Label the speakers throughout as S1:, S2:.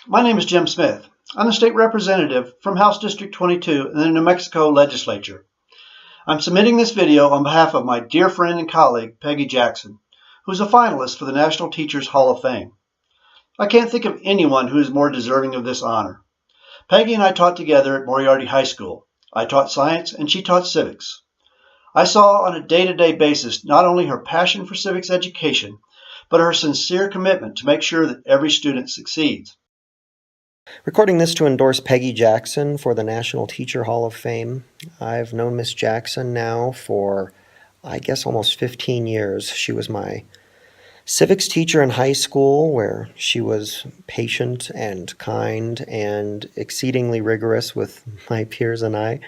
S1: My name is Jim Smith. I'm the state representative from House District 22 in the New Mexico legislature. I'm submitting this video on behalf of my dear friend and colleague, Peggy Jackson, who's a finalist for the National Teachers Hall of Fame. I can't think of anyone who is more deserving of this honor. Peggy and I taught together at Moriarty High School. I taught science and she taught civics. I saw on a day-to-day basis not only her passion for civics education, but her sincere commitment to make sure that every student succeeds.
S2: Recording this to endorse Peggy Jackson for the National Teacher Hall of Fame. I've known Miss Jackson now for, I guess, almost 15 years. She was my civics teacher in high school, where she was patient and kind and exceedingly rigorous with my peers and I.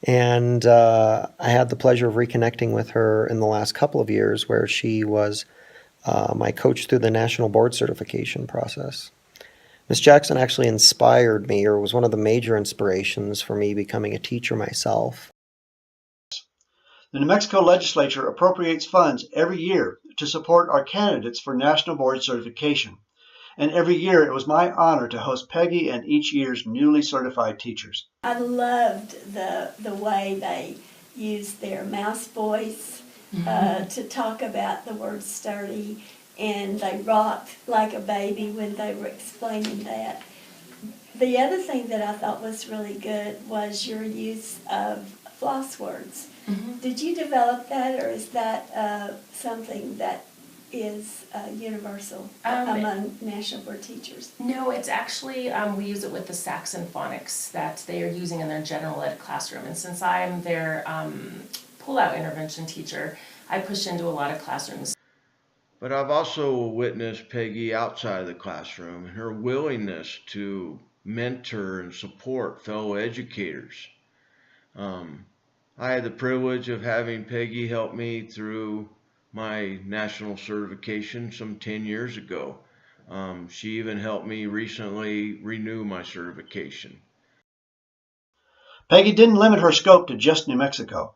S2: And I had the pleasure of reconnecting with her in the last couple of years, where she was my coach through the national board certification process. Ms. Jackson actually inspired me, or was one of the major inspirations for me becoming a teacher myself.
S1: The New Mexico legislature appropriates funds every year to support our candidates for national board certification. And every year it was my honor to host Peggy and each year's newly certified teachers.
S3: I loved the way they used their mouse voice to talk about the word sturdy, and they rocked like a baby when they were explaining that. The other thing that I thought was really good was your use of floss words. Did you develop that, or is that something that is universal among national board teachers?
S4: No, it's actually, we use it with the Saxon phonics that they are using in their general ed classroom. And since I'm their pull-out intervention teacher, I push into a lot of classrooms.
S5: But I've also witnessed Peggy outside of the classroom and her willingness to mentor and support fellow educators. I had the privilege of having Peggy help me through my national certification some 10 years ago. She even helped me recently renew my certification.
S1: Peggy didn't limit her scope to just New Mexico.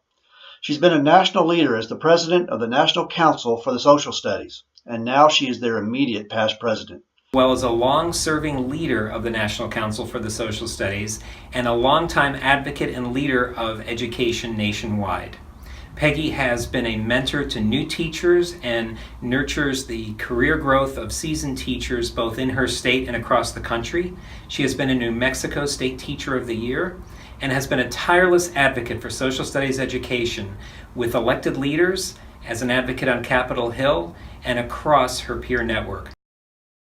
S1: She's been a national leader as the president of the National Council for the Social Studies, and now she is their immediate past president.
S6: Well, as a long-serving leader of the National Council for the Social Studies and a longtime advocate and leader of education nationwide. Peggy has been a mentor to new teachers and nurtures the career growth of seasoned teachers both in her state and across the country. She has been a New Mexico State Teacher of the Year and has been a tireless advocate for social studies education with elected leaders, as an advocate on Capitol Hill, and across her peer network.